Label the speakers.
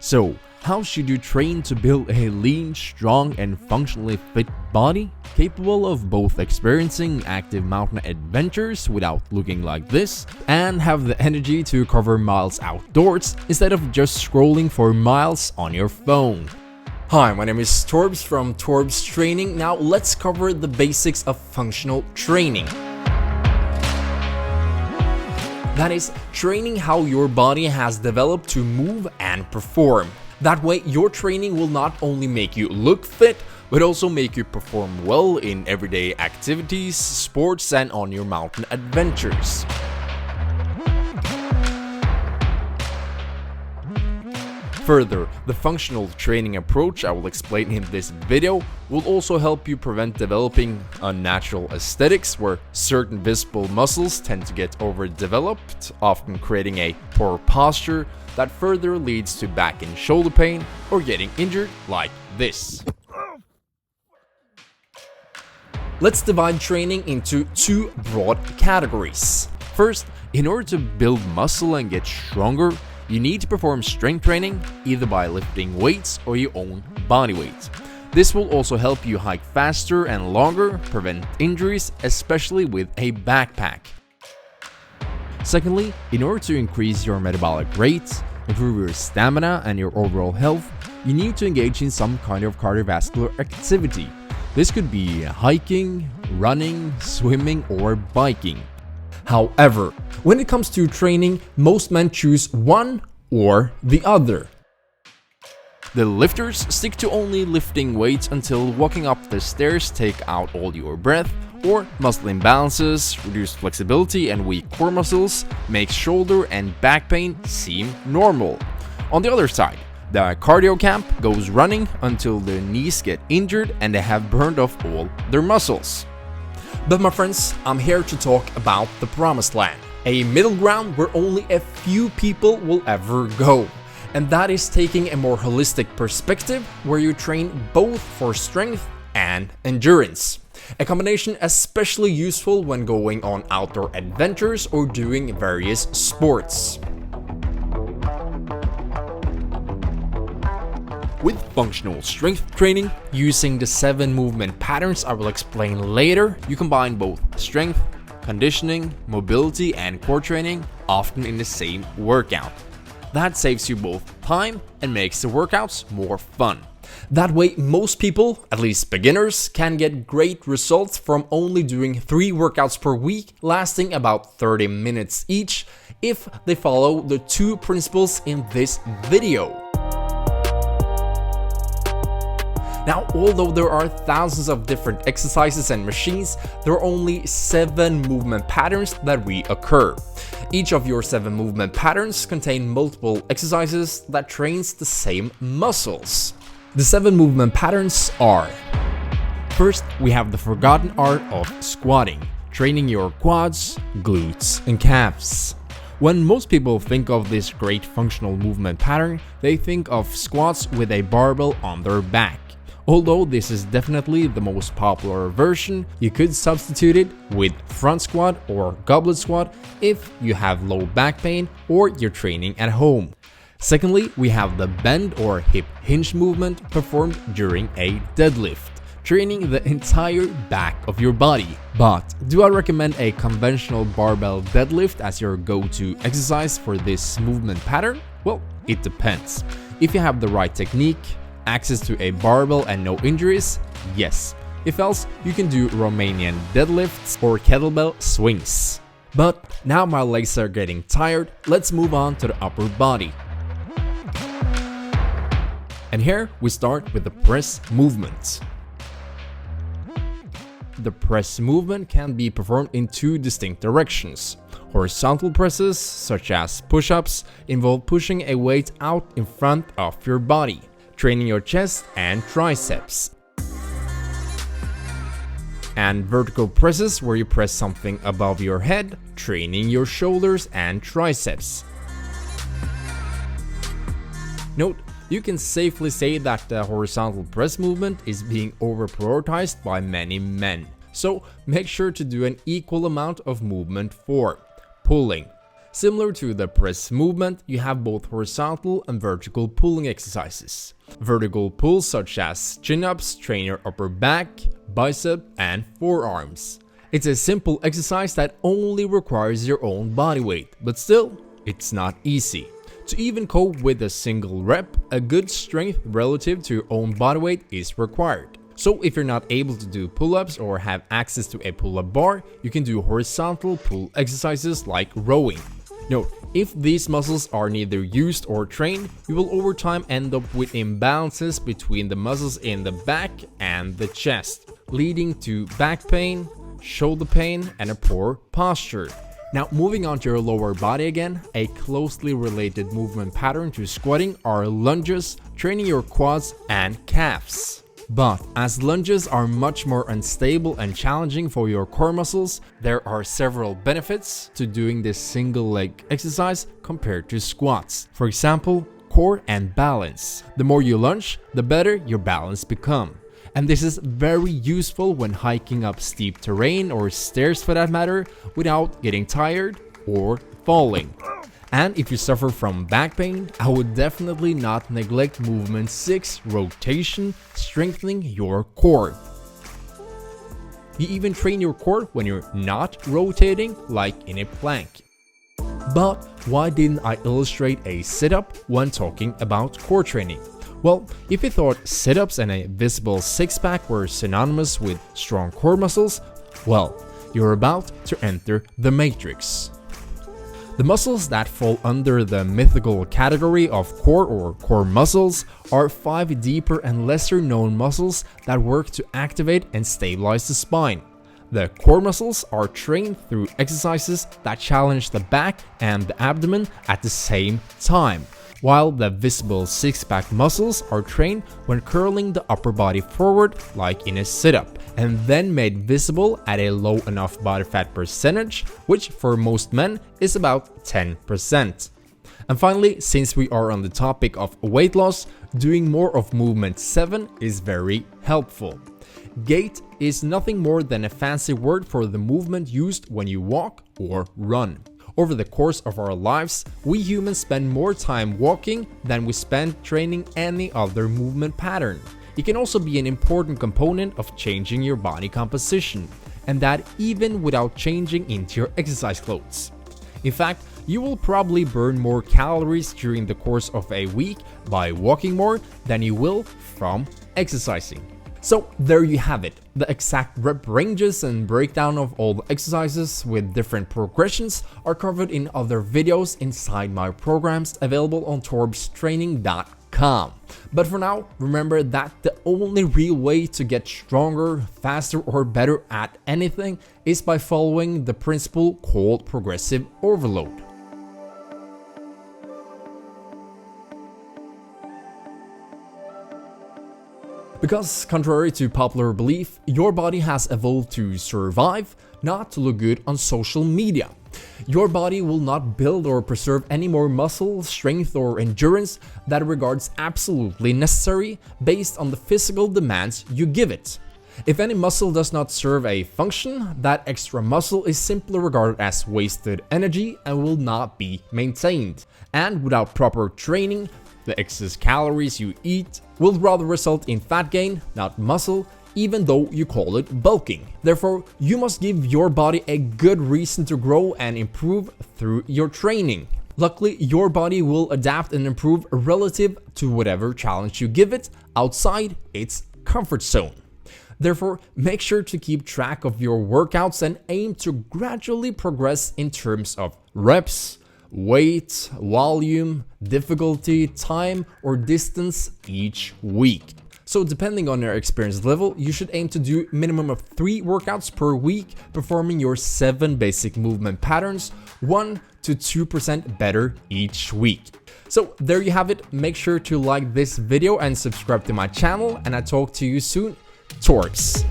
Speaker 1: So, how should you train to build a lean, strong, and functionally fit body, capable of both experiencing active mountain adventures without looking like this, and have the energy to cover miles outdoors instead of just scrolling for miles on your phone? Hi, my name is Torbs from Torbs Training. Now let's cover the basics of functional training. That is, training how your body has developed to move and perform. That way, your training will not only make you look fit, but also make you perform well in everyday activities, sports, and on your mountain adventures. Further, the functional training approach I will explain in this video will also help you prevent developing unnatural aesthetics where certain visible muscles tend to get overdeveloped, often creating a poor posture that further leads to back and shoulder pain or getting injured like this. Let's divide training into two broad categories. First, in order to build muscle and get stronger, you need to perform strength training either by lifting weights or your own body weight. This will also help you hike faster and longer, prevent injuries, especially with a backpack. Secondly, in order to increase your metabolic rate, improve your stamina and your overall health, you need to engage in some kind of cardiovascular activity. This could be hiking, running, swimming, or biking. However, when it comes to training, most men choose one or the other. The lifters stick to only lifting weights until walking up the stairs take out all your breath, or muscle imbalances, reduced flexibility, and weak core muscles make shoulder and back pain seem normal. On the other side, the cardio camp goes running until their knees get injured and they have burned off all their muscles. But my friends, I'm here to talk about the promised land, a middle ground where only a few people will ever go. And that is taking a more holistic perspective where you train both for strength and endurance. A combination especially useful when going on outdoor adventures or doing various sports. With functional strength training, using the 7 movement patterns I will explain later, you combine both strength, conditioning, mobility, and core training, often in the same workout. That saves you both time and makes the workouts more fun. That way, most people, at least beginners, can get great results from only doing 3 workouts per week, lasting about 30 minutes each, if they follow the 2 principles in this video. Now, although there are thousands of different exercises and machines, there are only 7 movement patterns that reoccur. Each of your 7 movement patterns contain multiple exercises that trains the same muscles. The 7 movement patterns are: first, we have the forgotten art of squatting, training your quads, glutes, and calves. When most people think of this great functional movement pattern, they think of squats with a barbell on their back. Although this is definitely the most popular version, you could substitute it with front squat or goblet squat if you have low back pain or you're training at home. Secondly, we have the bend or hip hinge movement performed during a deadlift, training the entire back of your body. But do I recommend a conventional barbell deadlift as your go-to exercise for this movement pattern? Well, it depends. If you have the right technique, access to a barbell and no injuries, yes. If else, you can do Romanian deadlifts or kettlebell swings. But now my legs are getting tired, let's move on to the upper body. And here we start with the press movement. The press movement can be performed in 2 distinct directions. Horizontal presses, such as push-ups, involve pushing a weight out in front of your body, training your chest and triceps. And vertical presses, where you press something above your head, training your shoulders and triceps. Note, you can safely say that the horizontal press movement is being over-prioritized by many men. So make sure to do an equal amount of movement for pulling, Similar to the press movement, you have both horizontal and vertical pulling exercises. Vertical pulls such as chin-ups train your upper back, bicep, and forearms. It's a simple exercise that only requires your own body weight, but still, it's not easy. To even cope with a single rep, a good strength relative to your own body weight is required. So if you're not able to do pull-ups or have access to a pull-up bar, you can do horizontal pull exercises like rowing. Note, if these muscles are neither used or trained, you will over time end up with imbalances between the muscles in the back and the chest, leading to back pain, shoulder pain, and a poor posture. Now, moving on to your lower body again, a closely related movement pattern to squatting are lunges, training your quads and calves. But as lunges are much more unstable and challenging for your core muscles, there are several benefits to doing this single leg exercise compared to squats. For example, core and balance. The more you lunge, the better your balance becomes. And this is very useful when hiking up steep terrain or stairs for that matter, without getting tired or falling. And if you suffer from back pain, I would definitely not neglect movement 6, rotation, strengthening your core. You even train your core when you're not rotating, like in a plank. But why didn't I illustrate a sit-up when talking about core training? Well, if you thought sit-ups and a visible six-pack were synonymous with strong core muscles, well, you're about to enter the matrix. The muscles that fall under the mythical category of core or core muscles are 5 deeper and lesser known muscles that work to activate and stabilize the spine. The core muscles are trained through exercises that challenge the back and the abdomen at the same time, while the visible six-pack muscles are trained when curling the upper body forward like in a sit-up, and then made visible at a low enough body fat percentage, which for most men is about 10%. And finally, since we are on the topic of weight loss, doing more of movement 7 is very helpful. Gait is nothing more than a fancy word for the movement used when you walk or run. Over the course of our lives, we humans spend more time walking than we spend training any other movement pattern. It can also be an important component of changing your body composition, and that even without changing into your exercise clothes. In fact, you will probably burn more calories during the course of a week by walking more than you will from exercising. So there you have it, the exact rep ranges and breakdown of all the exercises with different progressions are covered in other videos inside my programs available on torbstraining.com. But for now, remember that the only real way to get stronger, faster or better at anything is by following the principle called progressive overload. Because, contrary to popular belief, your body has evolved to survive, not to look good on social media. Your body will not build or preserve any more muscle, strength or endurance that it regards absolutely necessary based on the physical demands you give it. If any muscle does not serve a function, that extra muscle is simply regarded as wasted energy and will not be maintained. And without proper training, the excess calories you eat will rather result in fat gain, not muscle, even though you call it bulking. Therefore, you must give your body a good reason to grow and improve through your training. Luckily, your body will adapt and improve relative to whatever challenge you give it outside its comfort zone. Therefore, make sure to keep track of your workouts and aim to gradually progress in terms of reps, weight, volume, difficulty, time, or distance each week. So depending on your experience level, you should aim to do minimum of 3 workouts per week, performing your 7 basic movement patterns 1 to 2% better each week. So there you have it. Make sure to like this video and subscribe to my channel, and I talk to you soon. Torbs.